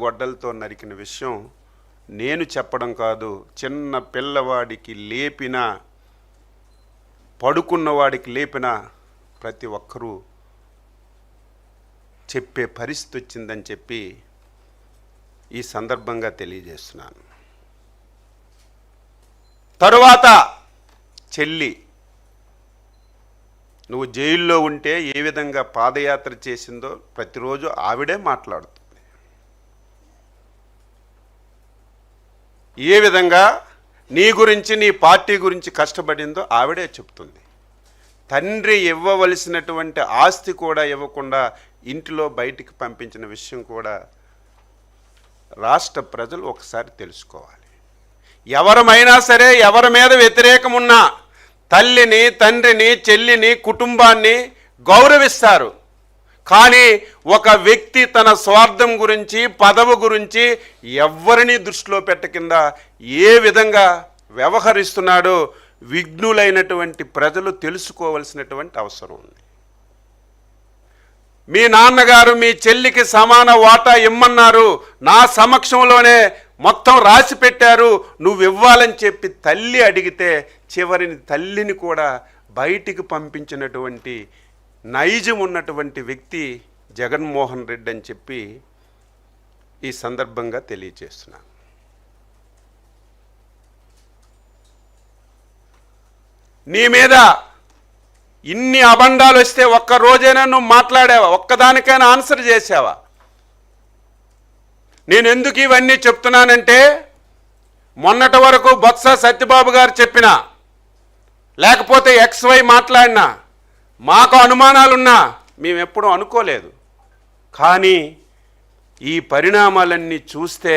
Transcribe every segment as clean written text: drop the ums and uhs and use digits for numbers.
గొడ్డలతో నరికిన విషయం నేను చెప్పడం కాదు, చిన్న పిల్లవాడికి లేపిన, పడుకున్నవాడికి లేపిన ప్రతి ఒక్కరూ చెప్పే పరిస్థితి వచ్చిందని చెప్పి ఈ సందర్భంగా తెలియజేస్తున్నాను. తరువాత చెల్లి నువ్వు జైల్లో ఉంటే ఏ విధంగా పాదయాత్ర చేసిందో ప్రతిరోజు ఆవిడే మాట్లాడుతుంది. ఏ విధంగా నీ గురించి, నీ పార్టీ గురించి కష్టపడిందో ఆవిడే చెప్తుంది. తండ్రి ఇవ్వవలసినటువంటి ఆస్తి కూడా ఇవ్వకుండా ఇంటిలో బయటికి పంపించిన విషయం కూడా రాష్ట్ర ప్రజలు ఒకసారి తెలుసుకోవాలి. ఎవరమైనా సరే, ఎవరి మీద వ్యతిరేకం ఉన్నా తల్లిని, తండ్రిని, చెల్లిని, కుటుంబాన్ని గౌరవిస్తారు. కానీ ఒక వ్యక్తి తన స్వార్థం గురించి, పదవి గురించి ఎవరిని దృష్టిలో పెట్టకుండా ఏ విధంగా వ్యవహరిస్తున్నాడో విఘ్నులైనటువంటి ప్రజలు తెలుసుకోవలసినటువంటి అవసరం ఉంది. మీ నాన్నగారు మీ చెల్లికి సమాన వాటా ఇమ్మన్నారు, నా సమక్షంలోనే మొత్తం రాసి పెట్టారు, నువ్వు ఇవ్వాలని చెప్పి తల్లి అడిగితే చివరిని తల్లిని కూడా బయటికి పంపించినటువంటి నైజం ఉన్నటువంటి వ్యక్తి జగన్మోహన్ రెడ్డి అని చెప్పి ఈ సందర్భంగా తెలియజేస్తున్నాను. నీ మీద ఇన్ని అబండాలు వస్తే ఒక్క రోజైనా నువ్వు మాట్లాడావా? ఒక్కదానికైనా ఆన్సర్ చేసావా? నేను ఎందుకు ఇవన్నీ చెప్తున్నానంటే, మొన్నటి వరకు బొత్స సత్యబాబు గారు చెప్పినా, లేకపోతే XY మాట్లాడినా, మాకు అనుమానాలున్నా మేము ఎప్పుడూ అనుకోలేదు. కానీ ఈ పరిణామాలన్నీ చూస్తే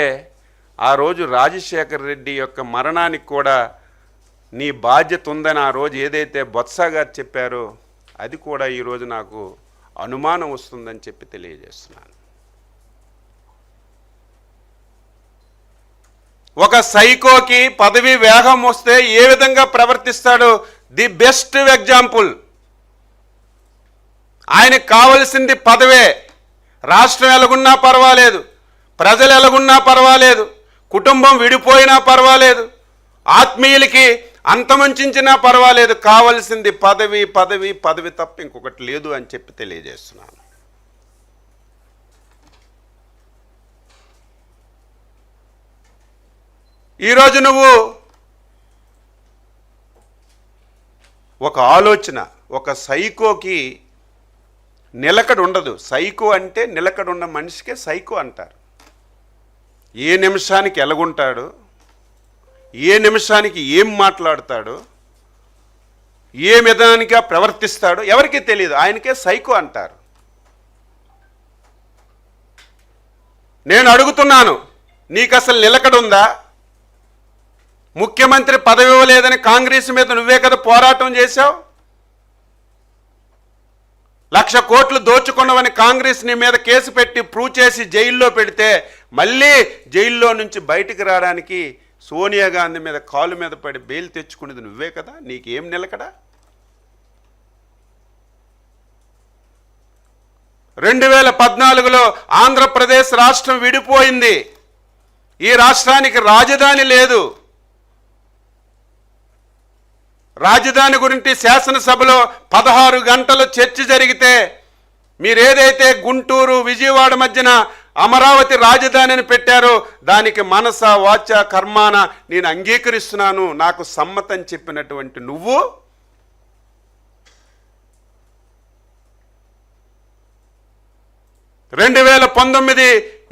ఆ రోజు రాజశేఖర రెడ్డి యొక్క మరణానికి కూడా నీ బాధ్యత ఉందని ఆ రోజు ఏదైతే బొత్స గారు చెప్పారో అది కూడా ఈరోజు నాకు అనుమానం వస్తుందని చెప్పి తెలియజేస్తున్నాను. ఒక సైకోకి పదవి వేగం వస్తే ఏ విధంగా ప్రవర్తిస్తాడో ది బెస్ట్ ఎగ్జాంపుల్. ఆయనకు కావలసింది పదవే. రాష్ట్రం ఎలాగున్నా పర్వాలేదు, ప్రజలు ఎలాగున్నా పర్వాలేదు, కుటుంబం విడిపోయినా పర్వాలేదు, ఆత్మీయులకి అంతమంచినా పర్వాలేదు, కావలసింది పదవి, పదవి, పదవి తప్ప ఇంకొకటి లేదు అని చెప్పి తెలియజేస్తున్నాను. ఈరోజు నువ్వు ఒక ఆలోచన, ఒక సైకోకి నిలకడ ఉండదు. సైకో అంటే నిలకడ ఉన్న మనిషికే సైకో అంటారు. ఏ నిమిషానికి ఎలాగుంటాడు, ఏ నిమిషానికి ఏం మాట్లాడతాడు, ఏ విధానిగా ప్రవర్తిస్తాడో ఎవరికీ తెలియదు, ఆయనకే సైకో అంటారు. నేను అడుగుతున్నాను, నీకు అసలు నిలకడ ఉందా? ముఖ్యమంత్రి పదవి ఇవ్వలేదని కాంగ్రెస్ మీద నువ్వే కదా పోరాటం చేశావు. 1,00,000 కోట్లు దోచుకున్నవని కాంగ్రెస్ నీ మీద కేసు పెట్టి ప్రూవ్ చేసి జైల్లో పెడితే మళ్ళీ జైల్లో నుంచి బయటికి రావడానికి సోనియా గాంధీ మీద కాలు మీద పడి బెయిల్ తెచ్చుకునేది నువ్వే కదా. నీకేం నిలకడ? 2014లో ఆంధ్రప్రదేశ్ రాష్ట్రం విడిపోయింది. ఈ రాష్ట్రానికి రాజధాని లేదు. రాజధాని గురించి శాసనసభలో 16 గంటలు చర్చ జరిగితే మీరేదైతే గుంటూరు, విజయవాడ మధ్యన అమరావతి రాజధానిని పెట్టారో దానికి మనస, వాచ, కర్మాన నేను అంగీకరిస్తున్నాను, నాకు సమ్మతం చెప్పినటువంటి నువ్వు (2019)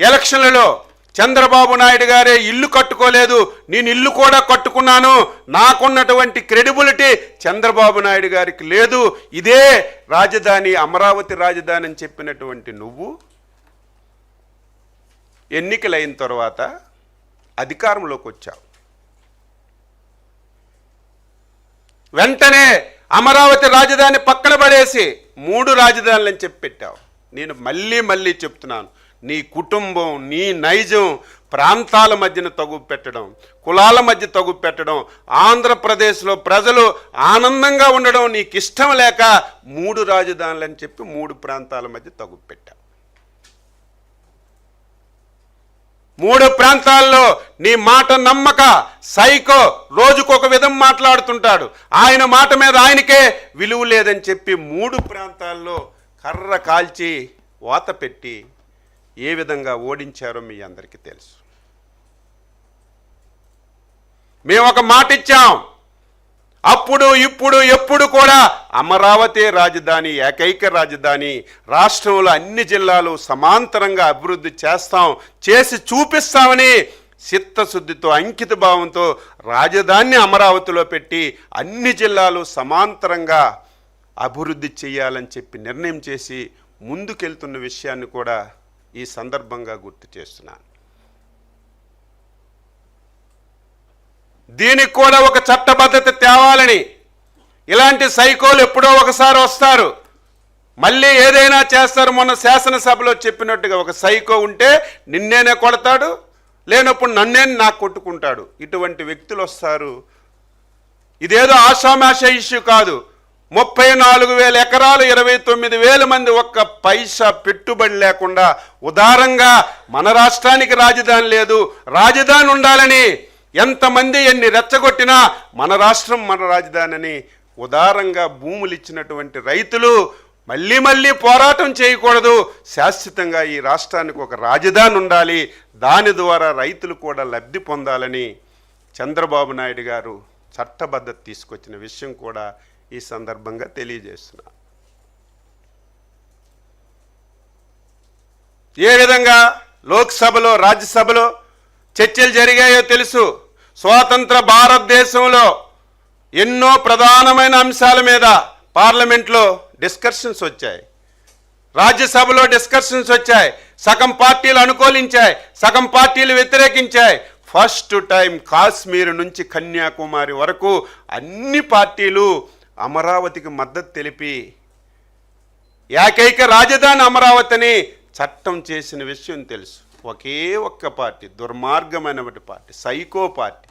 ఎలక్షన్లలో చంద్రబాబు నాయుడు గారే ఇల్లు కట్టుకోలేదు, నేను ఇల్లు కూడా కట్టుకున్నాను, నాకున్నటువంటి క్రెడిబిలిటీ చంద్రబాబు నాయుడు గారికి లేదు, ఇదే రాజధాని, అమరావతి రాజధాని అని చెప్పినటువంటి నువ్వు ఎన్నికలైన తర్వాత అధికారంలోకి వచ్చావు. వెంటనే అమరావతి రాజధాని పక్కన పడేసి 3 రాజధానులని చెప్పి పెట్టావు. నేను మళ్ళీ చెప్తున్నాను, నీ కుటుంబం, నీ నైజం ప్రాంతాల మధ్యన తగువ పెట్టడం, కులాల మధ్య తగువ పెట్టడం, ఆంధ్రప్రదేశ్లో ప్రజలు ఆనందంగా ఉండడం నీకు ఇష్టం లేక 3 రాజధానులు అని చెప్పి 3 ప్రాంతాల మధ్య తగువ పెట్టావు. 3 ప్రాంతాల్లో నీ మాట నమ్మక సైకో రోజుకొక విధం మాట్లాడుతుంటాడు. ఆయన మాట మీద ఆయనకే విలువ లేదని చెప్పి 3 ప్రాంతాల్లో కర్ర కాల్చి వాత పెట్టి ఏ విధంగా ఓడించారో మీ అందరికీ తెలుసు. మేము ఒక మాట ఇచ్చాం, అప్పుడు ఇప్పుడు ఎప్పుడు కూడా అమరావతి రాజధాని, ఏకైక రాజధాని, రాష్ట్రంలో అన్ని జిల్లాలు సమాంతరంగా అభివృద్ధి చేసి చూపిస్తామని చిత్తశుద్ధితో అంకిత భావంతో రాజధానిని అమరావతిలో పెట్టి అన్ని జిల్లాలు సమాంతరంగా అభివృద్ధి చేయాలని చెప్పి నిర్ణయం చేసి ముందుకెళ్తున్న విషయాన్ని కూడా ఈ సందర్భంగా గుర్తు చేస్తున్నాను. దీనికి కూడా ఒక చట్టబద్ధత తేవాలని, ఇలాంటి సైకోలు ఎప్పుడో ఒకసారి వస్తారు, మళ్ళీ ఏదైనా చేస్తారు. మొన్న శాసనసభలో చెప్పినట్టుగా ఒక సైకో ఉంటే నిన్నేనే కొడతాడు, లేనప్పుడు నన్నే నాకు కొట్టుకుంటాడు. ఇటువంటి వ్యక్తులు వస్తారు. ఇదేదో ఆషామాష ఇష్యూ కాదు. 34,000 ఎకరాలు, 29,000 మంది ఒక్క పైసా పెట్టుబడి లేకుండా ఉదారంగా మన రాష్ట్రానికి రాజధాని లేదు, రాజధాని ఉండాలని ఎంతమంది ఎన్ని రెచ్చగొట్టినా మన రాష్ట్రం మన రాజధాని అని ఉదారంగా భూములు ఇచ్చినటువంటి రైతులు మళ్ళీ పోరాటం చేయకూడదు, శాశ్వతంగా ఈ రాష్ట్రానికి ఒక రాజధాని ఉండాలి, దాని ద్వారా రైతులు కూడా లబ్ధి పొందాలని చంద్రబాబు నాయుడు గారు చట్టబద్ధత తీసుకొచ్చిన విషయం కూడా ఈ సందర్భంగా తెలియజేస్తున్నా. ఏ విధంగా లోక్సభలో రాజ్యసభలో చర్చలు జరిగాయో తెలుసు. స్వాతంత్ర భారతదేశంలో ఎన్నో ప్రధానమైన అంశాల మీద పార్లమెంట్లో డిస్కషన్స్ వచ్చాయి, రాజ్యసభలో డిస్కషన్స్ వచ్చాయి. సగం పార్టీలు అనుకూలించాయి, సగం పార్టీలు వ్యతిరేకించాయి. ఫస్ట్ టైం కాశ్మీర్ నుంచి కన్యాకుమారి వరకు అన్ని పార్టీలు అమరావతికి మద్దతు తెలిపి ఏకైక రాజధాని అమరావతిని చట్టం చేసిన విషయం తెలుసు. ఒకే ఒక్క పార్టీ, దుర్మార్గమైనటువంటి పార్టీ, సైకో పార్టీ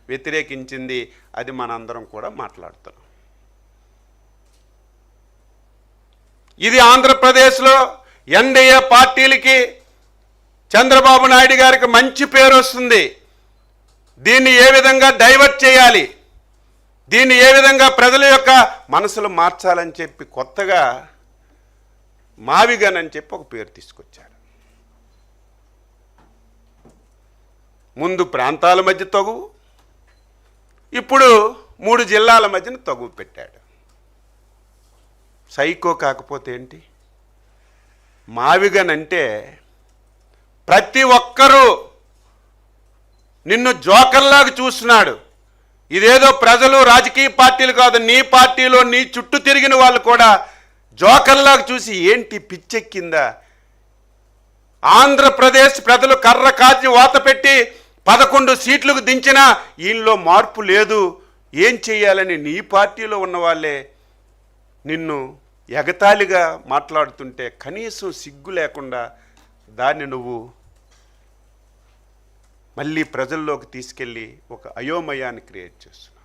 వ్యతిరేకించింది. అది మనందరం కూడా మాట్లాడుతున్నాం. ఇది ఆంధ్రప్రదేశ్లో ఎన్డీఏ పార్టీలకి చంద్రబాబు నాయుడు గారికి మంచి పేరు వస్తుంది. దీన్ని ఏ విధంగా డైవర్ట్ చేయాలి, దీన్ని ఏ విధంగా ప్రజల యొక్క మనసులు మార్చాలని చెప్పి కొత్తగా మావిగన్ అని చెప్పి ఒక పేరు తీసుకొచ్చాడు. ముందు ప్రాంతాల మధ్య తగువు, ఇప్పుడు 3 జిల్లాల మధ్యన తగువు పెట్టాడు. సైకో కాకపోతే ఏంటి? మావిగన్ అంటే ప్రతి ఒక్కరూ నిన్ను జోకర్లాగా చూస్తున్నాడు. ఇదేదో ప్రజలు రాజకీయ పార్టీలు కాదు, నీ పార్టీలో నీ చుట్టూ తిరిగిన వాళ్ళు కూడా జోకర్లాగా చూసి ఏంటి పిచ్చెక్కిందా, ఆంధ్రప్రదేశ్ ప్రజలు కర్ర కాచి వాత పెట్టి 11 సీట్లకు దించినా ఈయనలో మార్పు లేదు, ఏం చేయాలని నీ పార్టీలో ఉన్న వాళ్ళే నిన్ను ఎగతాళిగా మాట్లాడుతుంటే కనీసం సిగ్గు లేకుండా దాన్ని నువ్వు మళ్ళీ ప్రజల్లోకి తీసుకెళ్ళి ఒక అయోమయాన్ని క్రియేట్ చేస్తున్నావు.